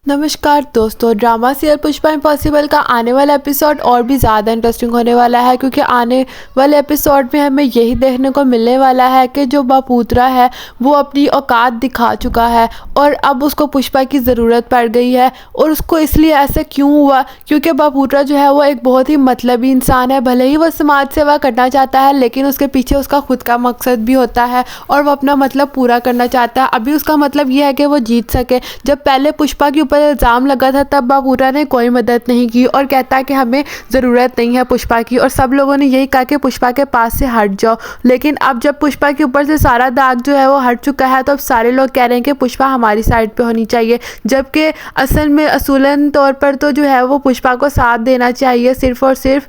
नमस्कार दोस्तों, drama serial Pushpa impossible का आने वाला एपिसोड और भी ज़्यादा इंटरेस्टिंग होने वाला है, क्योंकि आने वाले एपिसोड में हमें यही देखने को मिलने वाला है कि जो बपूत्रा है वो अपनी औकात दिखा चुका है और अब उसको पुष्पा की ज़रूरत पड़ गई है। और उसको इसलिए ऐसे क्यों हुआ, क्योंकि बपूत्रा जो है वो एक बहुत ही मतलबी इंसान है। भले ही वो समाज सेवा करना चाहता है, लेकिन उसके पीछे उसका खुद का मकसद भी होता है और वो अपना मतलब पूरा करना चाहता है। अभी उसका मतलब ये है कि वो जीत सके। जब पहले पुष्पा के ऊपर इल्ज़ाम लगा था तब बपूत्रा ने कोई मदद नहीं की और कहता है कि हमें ज़रूरत नहीं है पुष्पा की, और सब लोगों ने यही कहा कि पुष्पा के पास से हट जाओ। लेकिन अब जब पुष्पा के ऊपर से सारा दाग जो है वो हट चुका है, तो अब सारे लोग कह रहे हैं कि पुष्पा हमारी साइड पे होनी चाहिए, जबकि असल में असूलन तौर पर तो जो है वो पुष्पा को साथ देना चाहिए सिर्फ़ और सिर्फ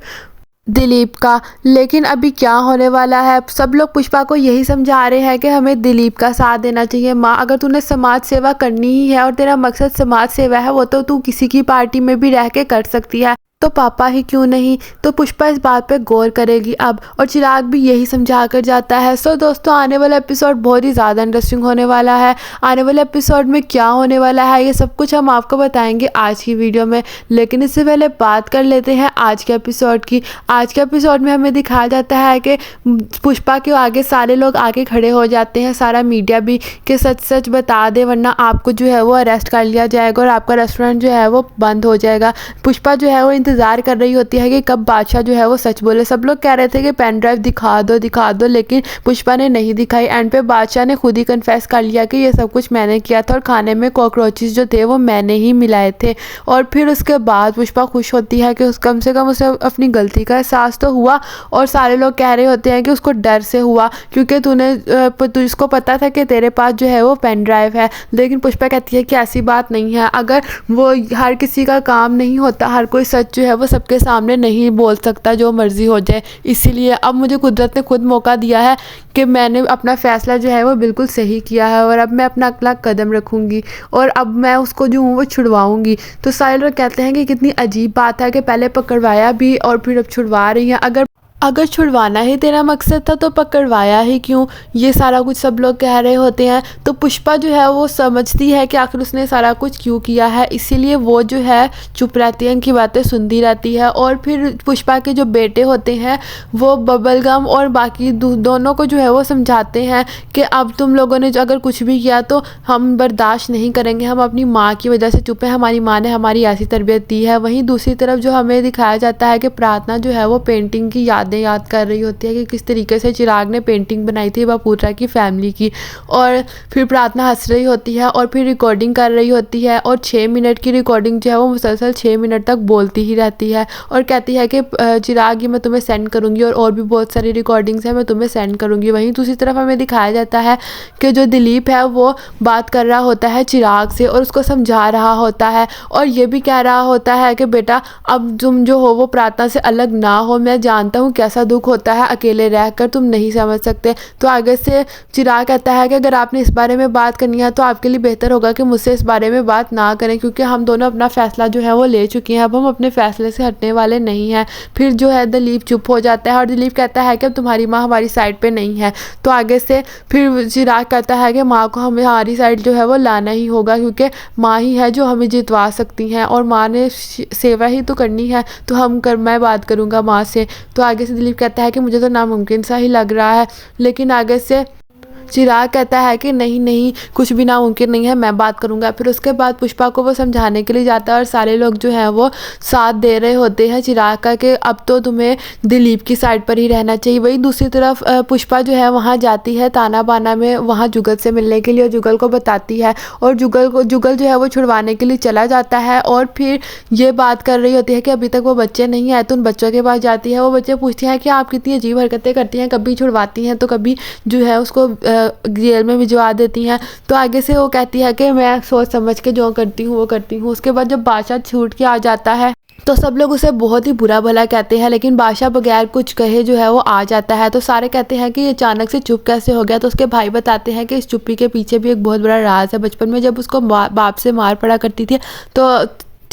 दिलीप का। लेकिन अभी क्या होने वाला है, सब लोग पुष्पा को यही समझा रहे हैं कि हमें दिलीप का साथ देना चाहिए। माँ, अगर तूने समाज सेवा करनी ही है और तेरा मकसद समाज सेवा है, वो तो तू किसी की पार्टी में भी रह के कर सकती है, तो पापा ही क्यों नहीं। तो पुष्पा इस बात पे गौर करेगी अब, और चिराग भी यही समझा कर जाता है। सो दोस्तों, आने वाला एपिसोड बहुत ही ज़्यादा इंटरेस्टिंग होने वाला है। आने वाले एपिसोड में क्या होने वाला है ये सब कुछ हम आपको बताएंगे आज की वीडियो में। लेकिन इससे पहले बात कर लेते हैं आज के एपिसोड की। आज के एपिसोड में हमें दिखाया जाता है कि पुष्पा के आगे सारे लोग आके खड़े हो जाते हैं, सारा मीडिया भी, कि सच सच बता दे वरना आपको जो है वो अरेस्ट कर लिया जाएगा और आपका रेस्टोरेंट जो है वो बंद हो जाएगा। पुष्पा जो है वो इंतज़ार कर रही होती है कि कब बादशाह जो है वो सच बोले। सब लोग कह रहे थे कि पेन ड्राइव दिखा दो, लेकिन पुष्पा ने नहीं दिखाई। एंड पे बादशाह ने खुद ही कन्फेस कर लिया कि ये सब कुछ मैंने किया था और खाने में कॉकरोचेस जो थे वो मैंने ही मिलाए थे। और फिर उसके बाद पुष्पा खुश होती है कि उस कम से कम उसे अपनी गलती का एहसास तो हुआ। और सारे लोग कह रहे होते हैं कि उसको डर से हुआ, क्योंकि तुझको पता था कि तेरे पास जो है वो पेन ड्राइव है। लेकिन पुष्पा कहती है कि ऐसी बात नहीं है, अगर वो हर किसी का काम नहीं होता, हर कोई सच जो है वो सबके सामने नहीं बोल सकता जो मर्जी हो जाए। इसीलिए अब मुझे कुदरत ने खुद मौका दिया है कि मैंने अपना फ़ैसला जो है वो बिल्कुल सही किया है और अब मैं अपना अगला कदम रखूँगी और अब मैं उसको जो हूँ वो छुड़वाऊँगी। तो सारे लोग कहते हैं कि कितनी अजीब बात है कि पहले पकड़वाया भी और फिर अब छुड़वा रही हैं। अगर छुड़वाना ही तेरा मकसद था तो पकड़वाया ही क्यों, ये सारा कुछ सब लोग कह रहे होते हैं। तो पुष्पा जो है वो समझती है कि आखिर उसने सारा कुछ क्यों किया है, इसीलिए वो जो है चुप रहती है, उनकी बातें सुनती रहती है। और फिर पुष्पा के जो बेटे होते हैं वो बबलगम और बाकी दोनों को जो है वो समझाते हैं कि अब तुम लोगों ने जो अगर कुछ भी किया तो हम बर्दाश्त नहीं करेंगे, हम अपनी माँ की वजह से चुप हैं, हमारी माँ ने हमारी ऐसी तरबियत दी है। वहीं दूसरी तरफ जो हमें दिखाया जाता है कि प्रार्थना जो है वो पेंटिंग की याद कर रही होती है कि किस तरीके से चिराग ने पेंटिंग बनाई थी बपूत्रा की फैमिली की। और फिर प्रार्थना हंस रही होती है और फिर रिकॉर्डिंग कर रही होती है, और 6 मिनट की रिकॉर्डिंग जो है वो मुसलसल 6 मिनट तक बोलती ही रहती है और कहती है कि चिराग, ये मैं तुम्हें सेंड करूँगी और भी बहुत सारी रिकॉर्डिंग्स हैं, मैं तुम्हें सेंड करूँगी। वहीं दूसरी तरफ हमें दिखाया जाता है कि जो दिलीप है वो बात कर रहा होता है चिराग से और उसको समझा रहा होता है और ये भी कह रहा होता है कि बेटा, अब तुम जो हो वो प्रार्थना से अलग ना हो, मैं जानता हूँ कैसा दुख होता है अकेले रहकर, तुम नहीं समझ सकते। तो आगे से चिराग कहता है कि अगर आपने इस बारे में बात करनी है तो आपके लिए बेहतर होगा कि मुझसे इस बारे में बात ना करें, क्योंकि हम दोनों अपना फ़ैसला जो है वो ले चुके हैं, अब हम अपने फ़ैसले से हटने वाले नहीं हैं। फिर जो है दिलीप चुप हो जाता है और दिलीप कहता है कि अब तुम्हारी माँ हमारी साइड पे नहीं है। तो आगे से फिर चिराग कहता है कि माँ को हमें हमारी साइड जो है वो लाना ही होगा, क्योंकि माँ ही है जो हमें जितवा सकती हैं और माँ ने सेवा ही तो करनी है, तो मैं बात करूँगा माँ से। तो आगे से दिलीप कहता है कि मुझे तो नामुमकिन सा ही लग रहा है, लेकिन आगे से चिराग कहता है कि नहीं नहीं, कुछ भी नामुमकिन नहीं है, मैं बात करूंगा। फिर उसके बाद पुष्पा को वो समझाने के लिए जाता है और सारे लोग जो हैं वो साथ दे रहे होते हैं चिराग का कि अब तो तुम्हें दिलीप की साइड पर ही रहना चाहिए। वही दूसरी तरफ पुष्पा जो है वहाँ जाती है ताना बाना में वहाँ जुगल से मिलने के लिए और जुगल को बताती है और जुगल जो है वो छुड़वाने के लिए चला जाता है और फिर ये बात कर रही होती है कि अभी तक वो बच्चे नहीं आए। तो उन बच्चों के पास जाती है, वो बच्चे पूछते हैं कि आप कितनी अजीब हरकतें करती हैं, कभी छुड़वाती हैं तो कभी जो है उसको जेल में भिजवा देती हैं। तो आगे से वो कहती है कि मैं सोच समझ के जो करती हूँ वो करती हूँ। उसके बाद जब बादशाह छूट के आ जाता है तो सब लोग उसे बहुत ही बुरा भला कहते हैं, लेकिन बादशाह बगैर कुछ कहे जो है वो आ जाता है। तो सारे कहते हैं कि ये अचानक से चुप कैसे हो गया। तो उसके भाई बताते हैं कि इस चुप्पी के पीछे भी एक बहुत बड़ा राज है। बचपन में जब उसको बाप से मार पड़ा करती थी तो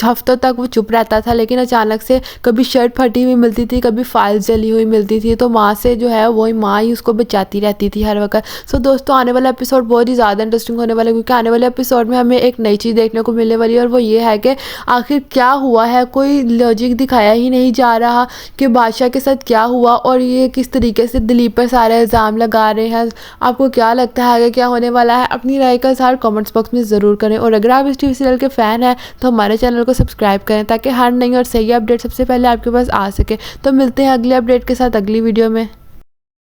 कुछ हफ्तों तक वो चुप रहता था, लेकिन अचानक से कभी शर्ट फटी हुई मिलती थी, कभी फाइल्स जली हुई मिलती थी, तो माँ से जो है वही माँ ही उसको बचाती रहती थी हर वक्त। सो दोस्तों आने वाला एपिसोड बहुत ही ज़्यादा इंटरेस्टिंग होने वाला है, क्योंकि आने वाले एपिसोड में हमें एक नई चीज़ देखने को मिलने वाली है, और वो ये है कि आखिर क्या हुआ है। कोई लॉजिक दिखाया ही नहीं जा रहा कि बादशाह के साथ क्या हुआ और ये किस तरीके से दिलीप पर सारे इल्ज़ाम लगा रहे हैं। आपको क्या लगता है आगे क्या होने वाला है? अपनी राय का इज़हार कमेंट्स बॉक्स में ज़रूर करें, और अगर आप इस टीवी सीरियल के फ़ैन हैं तो हमारे चैनल को सब्सक्राइब करें, ताकि हर नई और सही अपडेट सबसे पहले आपके पास आ सके। तो मिलते हैं अगले अपडेट के साथ अगली वीडियो में।